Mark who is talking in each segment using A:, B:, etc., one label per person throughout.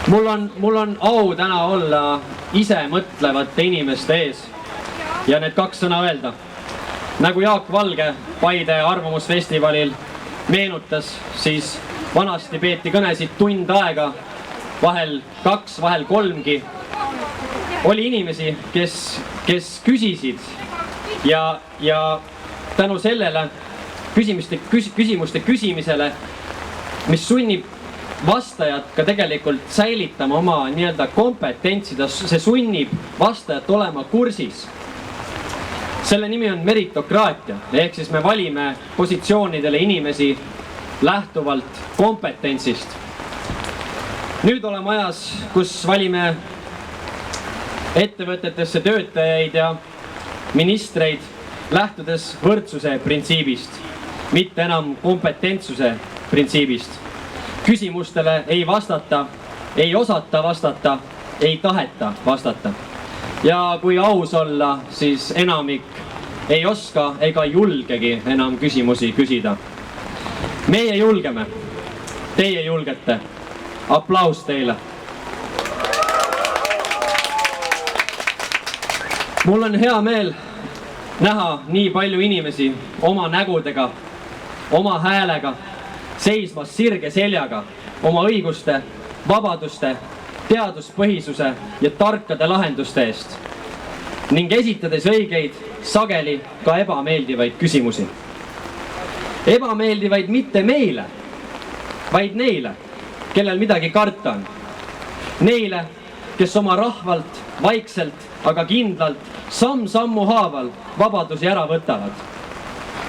A: Mul on au täna olla ise mõtlevate inimeste ees ja need kaks sõna öelda. Nagu Jaak Valge Paide arvamusfestivalil meenutas, siis vanasti peeti kõnesid tund aega, vahel 2, vahel 3-gi. Oli inimesi, kes küsisid ja tänu sellele küsimuste küsimisele, mis sunnib vastajat ka tegelikult säilitama oma nii-öelda kompetentsi, see sunnib vastajat olema kursis. Selle nimi on meritokraatia, ehk siis me valime positsioonidele inimesi lähtuvalt kompetentsist. Nüüd oleme ajas, kus valime ettevõtetesse töötajaid ja ministreid lähtudes võrdsuse printsiibist, mitte enam kompetentsuse printsiibist. Küsimustele ei vastata, ei osata vastata, ei taheta vastata. Ja kui aus olla, siis enamik ei oska ega julgegi enam küsimusi küsida. Meie julgeme, teie julgete. Aplaus teile. Mul on hea meel näha nii palju inimesi oma nägudega, oma häälega, seismas sirge seljaga oma õiguste, vabaduste, teaduspõhisuse ja tarkade lahenduste eest ning esitades õigeid, sageli ka ebameeldivaid küsimusi. Ebameeldivaid mitte meile, vaid neile, kellel midagi karta on. Neile, kes oma rahvalt vaikselt, aga kindlalt, samm-sammu haaval vabadusi ära võtavad.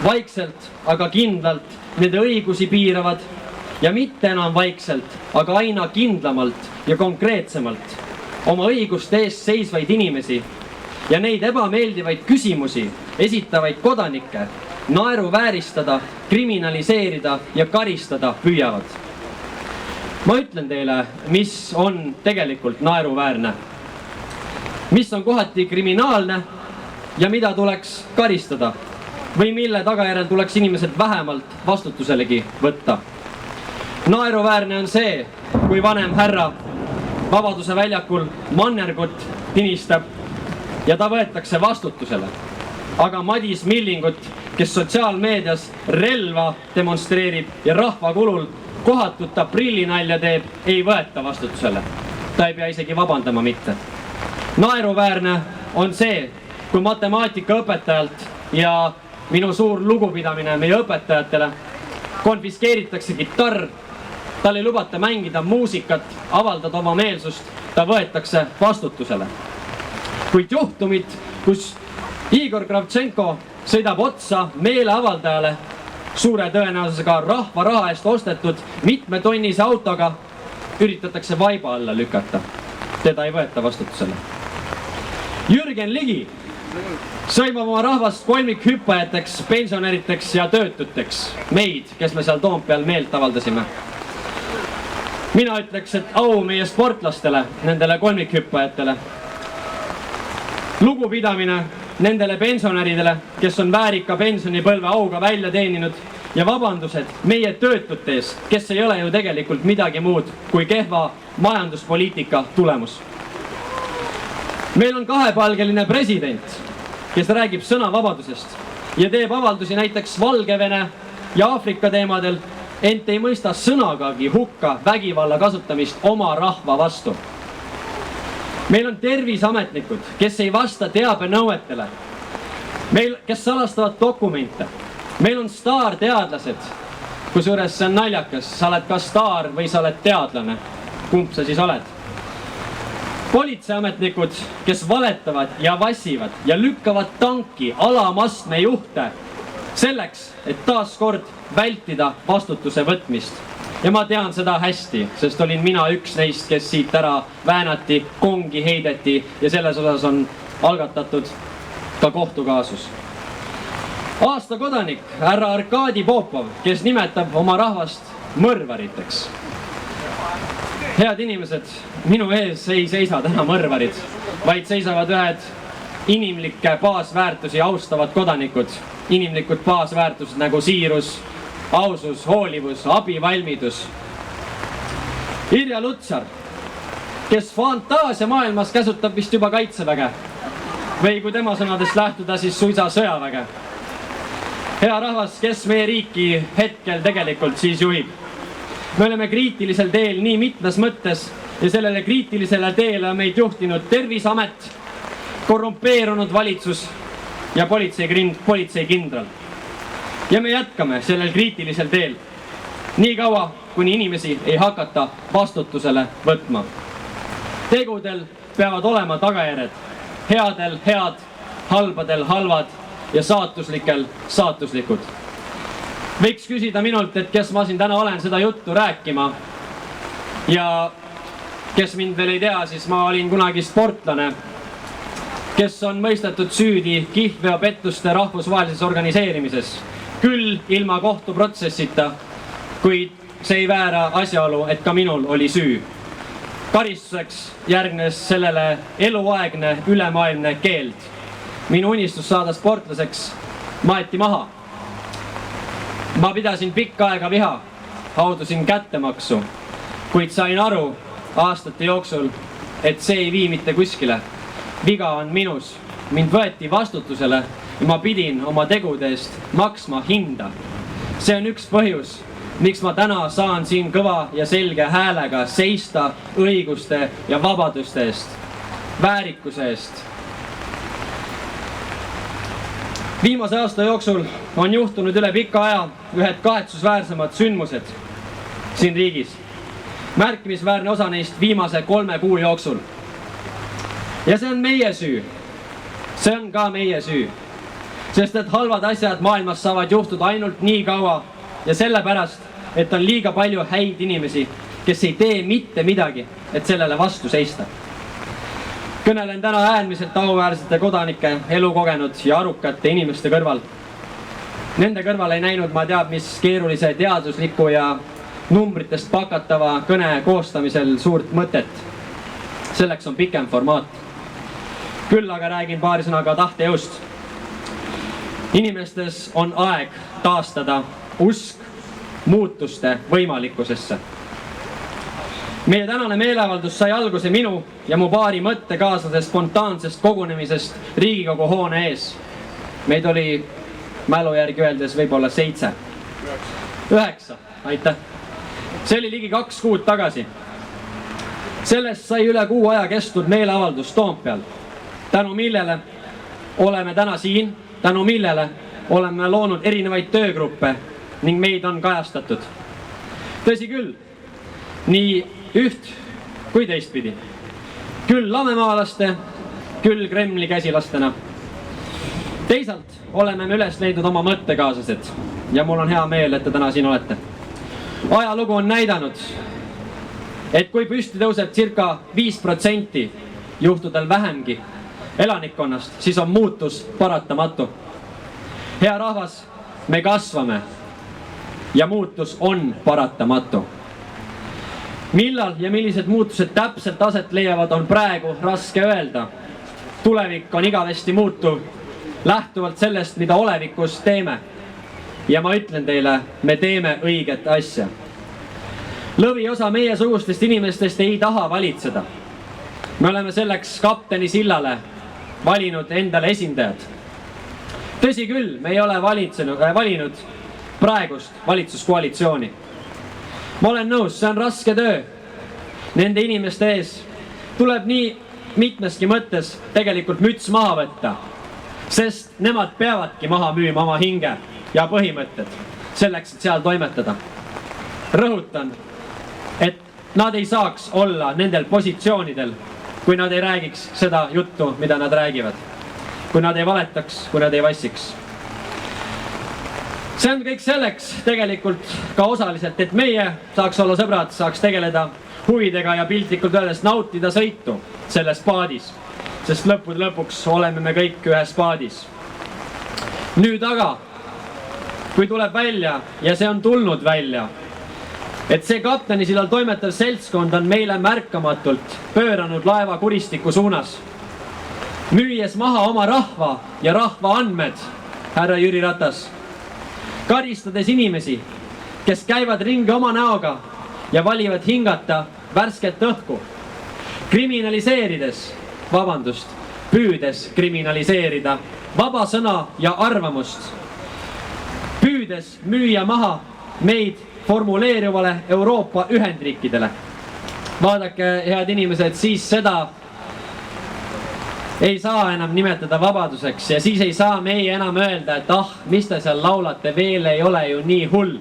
A: Vaikselt, aga kindlalt nende õigusi piiravad ja mitte enam vaikselt, aga aina kindlamalt ja konkreetsemalt oma õiguste eest seisvaid inimesi ja neid ebameeldivaid küsimusi esitavaid kodanikke naeruvääristada, kriminaliseerida ja karistada püüavad. Ma ütlen teile, mis on tegelikult naeruväärne, mis on kohati kriminaalne ja mida tuleks karistada või mille tagajärjel tuleks inimesed vähemalt vastutuselegi võtta. Naeruväärne on see, kui vanem härra Vabaduse väljakul mannergut tinistab ja ta võetakse vastutusele. Aga Madis Millingut, kes sotsiaalmeedias relva demonstreerib ja rahva kulul kohatut aprillinalja teeb, ei võeta vastutusele. Ta ei pea isegi vabandama mitte. Naeruväärne on see, kui matemaatikaõpetajalt ja minu suur lugupidamine meie õpetajatele konfiskeeritakse kitarr, tal ei lubata mängida muusikat, avaldada oma meelsust, ta võetakse vastutusele. Kuid juhtumid, kus Igor Kravtšenko sõidab otsa meeleavaldajale suure tõenäosusega rahva raha eest ostetud mitmetonnise autoga, üritatakse vaiba alla lükata. Teda ei võeta vastutusele. Jürgen Ligi sõimab oma rahvast kolmikhüppajateks, pensionäriteks ja töötuteks. Meid, kes me seal Toompeal meelt avaldasime. Mina ütleks, et au meie sportlastele, nendele kolmikhüppajatele. Lugupidamine nendele pensionäridele, kes on väärika pensionipõlve auga välja teeninud ja vabandused meie töötute ees, kes ei ole ju tegelikult midagi muud kui kehva majanduspoliitika tulemus. Meil on kahepalgeline president, kes räägib sõnavabadusest ja teeb avaldusi näiteks Valgevene ja Aafrika teemadel, ent ei mõista sõnagagi hukka vägivalla kasutamist oma rahva vastu. Meil on tervisametnikud, kes ei vasta teabenõuetele, kes salastavad dokumente. Meil on staarteadlased, kusjuures see on naljakas, sa oled ka staar või sa oled teadlane. Kumb sa siis oled? Politseiametnikud, kes valetavad ja vassivad ja lükkavad tanki alamastme juhte selleks, et taas kord vältida vastutuse võtmist. Ja ma tean seda hästi, sest olin mina üks neist, kes siit ära väänati, kongi heideti ja selles osas on algatatud ka kohtukaasus. Aasta kodanik, härra Arkadi Popov, kes nimetab oma rahvast mõrvariteks. Head inimesed, minu ees ei seisa täna mõrvarid, vaid seisavad ühed inimlikke baasväärtusi austavad kodanikud. Inimlikud baasväärtused nagu siirus, ausus, hoolivus, abivalmidus. Irja Lutsar, kes fantaasiamaailmas käsutab vist juba kaitseväge või kui tema sõnadest lähtuda, siis suisa sõjaväge. Hea rahvas, kes meie riiki hetkel tegelikult siis juhib? Me oleme kriitilisel teel nii mitmes mõttes ja sellele kriitilisele teele on meid juhtinud Terviseamet, korrumpeerunud valitsus ja politseikindral. Ja me jätkame sellel kriitilisel teel nii kaua, kuni inimesi ei hakata vastutusele võtma. Tegudel peavad olema tagajärjed, headel head, halbadel halvad ja saatuslikel saatuslikud. Võiks küsida minult, et kes ma siin täna olen seda juttu rääkima. Ja kes mind veel ei tea, siis ma olin kunagi sportlane, kes on mõistetud süüdi kihlveopettuste rahvusvahelises organiseerimises. Küll ilma kohtuprotsessita, kuid see ei väära asjaolu, et ka minul oli süü. Karistuseks järgnes sellele eluaegne ülemaailmne keeld. Minu unistus saada sportlaseks maeti maha. Ma pidasin pikka aega viha, haudusin kättemaksu, kuid sain aru aastate jooksul, et see ei vii mitte kuskile. Viga on minus, mind võeti vastutusele ja ma pidin oma tegude eest maksma hinda. See on üks põhjus, miks ma täna saan siin kõva ja selge häälega seista õiguste ja vabaduste eest, väärikuse eest. Viimase aasta jooksul on juhtunud üle pika aja ühed kahetsusväärsemad sündmused siin riigis. Märkimisväärne osa neist viimase 3 kuu jooksul. Ja see on meie süü. See on ka meie süü. Sest et halvad asjad maailmas saavad juhtuda ainult nii kaua ja sellepärast, et on liiga palju häid inimesi, kes ei tee mitte midagi, et sellele vastu seista. Kõnelen täna äärmiselt auväärsete kodanike, elukogenud ja arukate inimeste kõrval. Nende kõrval ei näinud ma teab mis keerulise teadusliku ja numbritest pakatava kõne koostamisel suurt mõtet. Selleks on pikem formaat. Küll aga räägin paari sõnaga tahtejõust. Inimestes on aeg taastada usk muutuste võimalikkusesse. Meie tänane meeleavaldus sai alguse minu ja mu paari mõttekaaslase spontaansest kogunemisest Riigikogu hoone ees. Meid oli mälu järgi öeldes võib-olla 7. 9, aitäh. See oli ligi 2 kuud tagasi. Sellest sai üle kuu aja kestnud meeleavaldus Toompeal. Tänu millele oleme täna siin, tänu millele oleme loonud erinevaid töögruppe ning meid on kajastatud. Tõsi küll, nii üht kui teistpidi. Küll lamemaalaste, küll Kremli käsilastena. Teisalt oleme me üles leidnud oma mõttekaaslased ja mul on hea meel, et te täna siin olete. Ajalugu on näidanud, et kui püsti tõuseb circa 5% juhtudel vähemgi elanikkonnast, siis on muutus paratamatu. Hea rahvas, me kasvame ja muutus on paratamatu. Millal ja millised muutused täpselt aset leiavad, on praegu raske öelda. Tulevik on igavesti muutuv, lähtuvalt sellest, mida olevikus teeme. Ja ma ütlen teile, me teeme õiget asja. Lõviosa meie sugustest inimestest ei taha valitseda. Me oleme selleks kapteni sillale valinud endale esindajad. Tõsi küll, me ei ole valinud praegust valitsuskoalitsiooni. Ma olen nõus, see on raske töö. Nende inimeste ees tuleb nii mitmeski mõttes tegelikult müts maha võtta, sest nemad peavadki maha müüma oma hinge ja põhimõtted selleks, et seal toimetada. Rõhutan, et nad ei saaks olla nendel positsioonidel, kui nad ei räägiks seda juttu, mida nad räägivad. Kui nad ei valetaks, kui nad ei vassiks. See on kõik selleks tegelikult ka osaliselt, et meie saaks olla sõbrad, saaks tegeleda huvidega ja piltlikult öeldes nautida sõitu selles paadis. Sest lõppude lõpuks oleme me kõik ühes paadis. Nüüd aga, kui tuleb välja ja see on tulnud välja, et see kaptenisillal toimetav seltskond on meile märkamatult pööranud laeva kuristiku suunas, müües maha oma rahva ja rahva andmed, härra Jüri Ratas, karistades inimesi, kes käivad ringi oma näoga ja valivad hingata värsket õhku, püüdes kriminaliseerida vaba sõna ja arvamust, püüdes müüa maha meid formuleeruvale Euroopa Ühendriikidele. Vaadake, head inimesed, siis seda ei saa enam nimetada vabaduseks ja siis ei saa meie enam öelda, et mis te seal laulate, veel ei ole ju nii hull.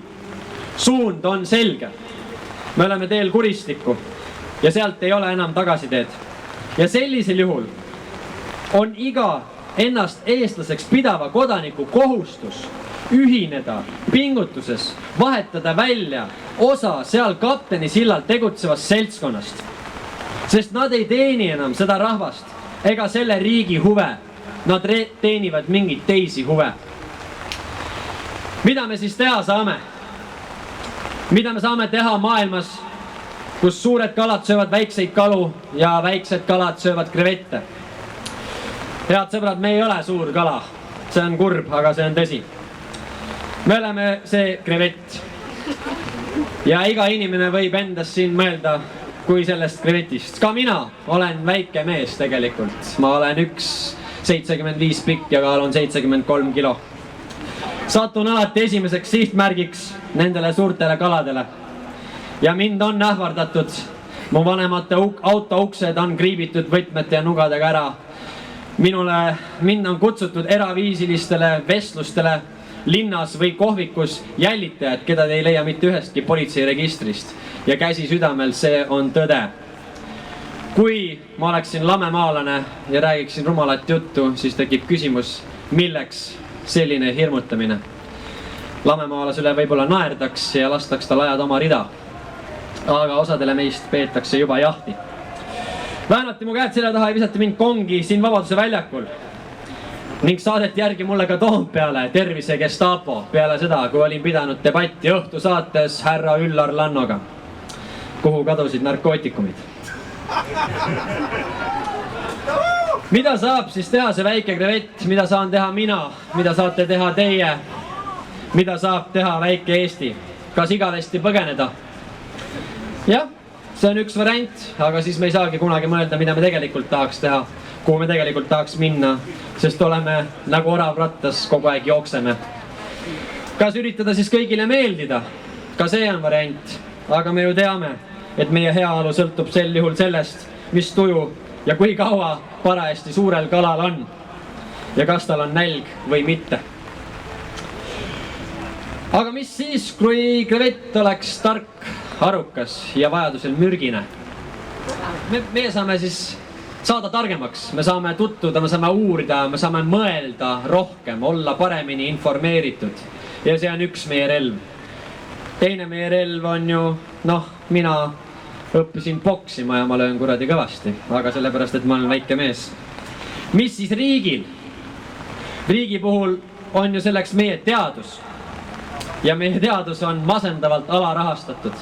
A: Suund on selge. Me oleme teel kuristikku ja sealt ei ole enam tagasiteed. Ja sellisel juhul on iga ennast eestlaseks pidava kodaniku kohustus ühineda pingutuses, vahetada välja osa seal kapteni sillal tegutsevast seltskonnast. Sest nad ei teeni enam seda rahvast ega selle riigi huve. Nad teenivad mingeid teisi huve. Mida me siis teha saame? Mida me saame teha maailmas, kus suured kalad söövad väikseid kalu ja väiksed kalad söövad krevette? Head sõbrad, me ei ole suur kala. See on kurb, aga see on tõsi. Me oleme see krevett. Ja iga inimene võib endast siin mõelda kui sellest krevetist. Ka mina olen väike mees tegelikult. Ma olen 1,75 pikk ja kaalun 73 kilo. Satun alati esimeseks sihtmärgiks nendele suurtele kaladele. Ja mind on ähvardatud. Mu vanemate auto uksed on kriibitud võtmete ja nugadega ära. Mind on kutsutud eraviisilistele vestlustele linnas või kohvikus jällitajad, keda te ei leia mitte ühestki politseiregistrist. Ja käsi südamel, see on tõde. Kui ma oleksin lamemaalane ja räägiksin rumalat juttu, siis tekib küsimus, milleks selline hirmutamine. Lamemaalasele võib-olla naerdaks ja lastaks tal ajada oma rida. Aga osadele meist peetakse juba jahti. Väänati mu käed selja taha ja visati mind kongi siin Vabaduse väljakul. Ning saadeti järgi mulle ka Toompeale tervise Gestapo peale seda, kui olin pidanud debatti õhtusaates härra Üllar Lannoga, kuhu kadusid narkootikumid. Mida saab siis teha see väike krevett? Mida saan teha mina? Mida saate teha teie? Mida saab teha väike Eesti? Kas igavesti põgeneda? Jah, see on üks variant, aga siis me ei saagi kunagi mõelda, mida me tegelikult tahaks teha, kuhu me tegelikult tahaks minna, sest oleme nagu orav rattas, kogu aeg jookseme. Kas üritada siis kõigile meeldida? Ka see on variant, aga me ju teame, et meie heaolu sõltub sel juhul sellest, mis tuju ja kui kaua parajasti suurel kalal on ja kas tal on nälg või mitte. Aga mis siis, kui krevett oleks tark, arukas ja vajadusel mürgine? Me saame siis saada targemaks, me saame tutvuda, me saame uurida, me saame mõelda rohkem, olla paremini informeeritud. Ja see on üks meie relv. Teine meie relv on ju, mina õppisin poksima ja ma löön kuradi kõvasti, aga sellepärast, et ma olen väike mees. Mis siis riigil? Riigi puhul on ju selleks meie teadus. Ja meie teadus on masendavalt alarahastatud.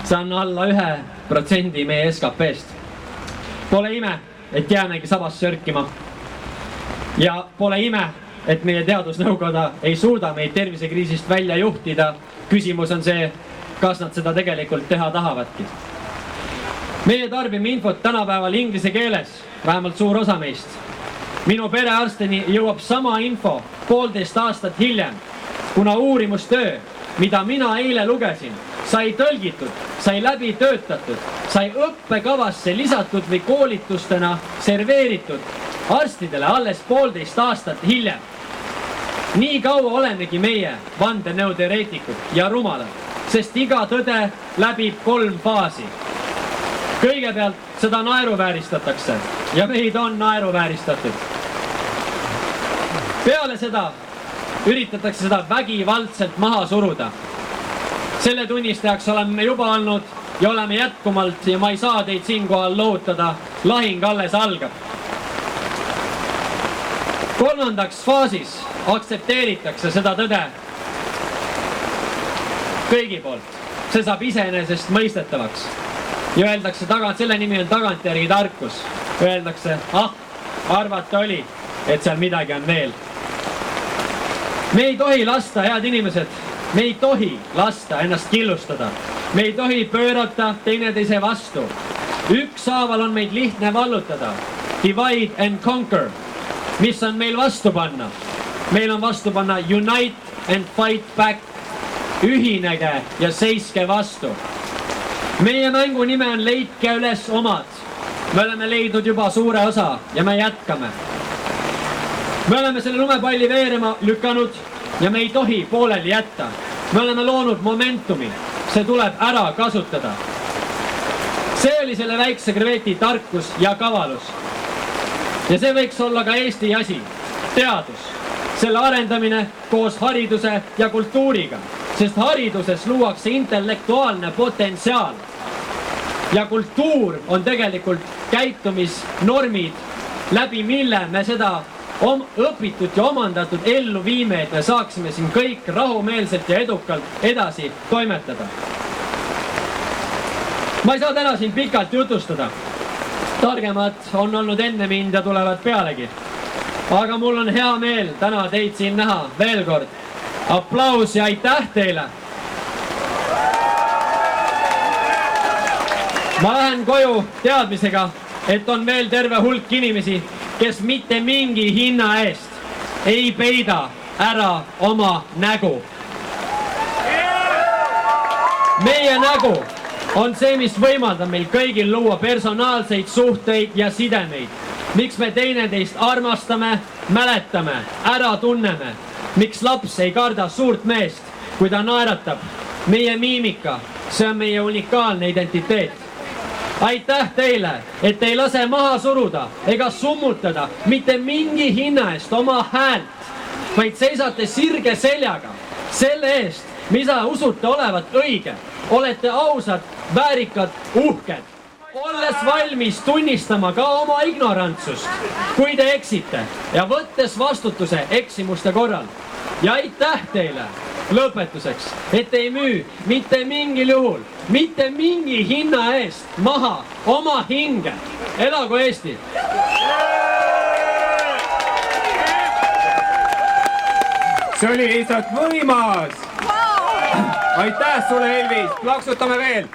A: See on alla 1% meie SKP-st. Pole ime, et jäämegi sabas sörkima. Ja pole ime, et meie teadusnõukoda ei suuda meid tervisekriisist välja juhtida. Küsimus on see, kas nad seda tegelikult teha tahavadki. Meie tarbime infot tänapäeval inglise keeles, vähemalt suur osa meist. Minu perearstini jõuab sama info 1,5 aastat hiljem, kuna uurimustöö, mida mina eile lugesin, sai tõlgitud, sai läbi töötatud, sai õppekavasse lisatud või koolitustena serveeritud arstidele alles 1,5 aastat hiljem. Nii kaua olemegi meie vandenõuteoreetikud ja rumalad, sest iga tõde läbib 3 faasi. Kõigepealt seda naeruvääristatakse ja meid on naeruvääristatud. Peale seda üritatakse seda vägivaldselt maha suruda. Selle tunnistajaks oleme juba olnud ja oleme jätkumalt ja ma ei saa teid siinkohal lohutada. Lahing alles algab. 3. faasis aktsepteeritakse seda tõde kõigi poolt. See saab iseenesest mõistetavaks. Ja öeldakse selle nimi on tagantjärgi tarkus. Öeldakse, arvata oli, et seal midagi on veel. Me ei tohi lasta, head inimesed, me ei tohi lasta ennast killustada. Me ei tohi pöörata teineteise vastu. Ükshaaval on meid lihtne vallutada. Divide and conquer. Mis on meil vastu panna? Meil on vastu panna unite and fight back. Ühinege ja seiske vastu. Meie mängu nime on leidke üles omad. Me oleme leidnud juba suure osa ja me jätkame. Me oleme selle lumepalli veerema lükanud ja me ei tohi pooleli jätta. Me oleme loonud momentumi. See tuleb ära kasutada. See oli selle väikse kreveti tarkus ja kavalus. Ja see võiks olla ka Eesti asi. Teadus. Selle arendamine koos hariduse ja kultuuriga. Sest hariduses luuakse intellektuaalne potentsiaal. Ja kultuur on tegelikult käitumisnormid, läbi mille me seda õpitud ja omandatud ellu viime, et me saaksime siin kõik rahumeelselt ja edukalt edasi toimetada. Ma ei saa täna siin pikalt jutustada. Targemad on olnud enne mind ja tulevad pealegi. Aga mul on hea meel täna teid siin näha veel kord. Aplaus ja aitäh teile! Ma lähen koju teadmisega, et on veel terve hulk inimesi, kes mitte mingi hinna eest ei peida ära oma nägu. Meie nägu on see, mis võimaldab meil kõigil luua personaalseid suhteid ja sidemeid. Miks me teineteist armastame, mäletame, ära tunneme. Miks laps ei karda suurt meest, kui ta naeratab. Meie miimika, see on meie unikaalne identiteet. Aitäh teile, et ei lase maha suruda ega summutada mitte mingi hinna eest oma häält, vaid seisate sirge seljaga selle eest, mida usute olevat õige. Olete ausad, väärikad, uhked. Olles valmis tunnistama ka oma ignorantsust, kui te eksite ja võttes vastutuse eksimuste korral. Ja aitäh teile lõpetuseks, et ei müü mitte mingil juhul, mitte mingi hinna eest maha oma hinge. Elagu Eesti!
B: See oli lihtsalt võimas! Aitäh sulle, Elvis! Plaksutame veel!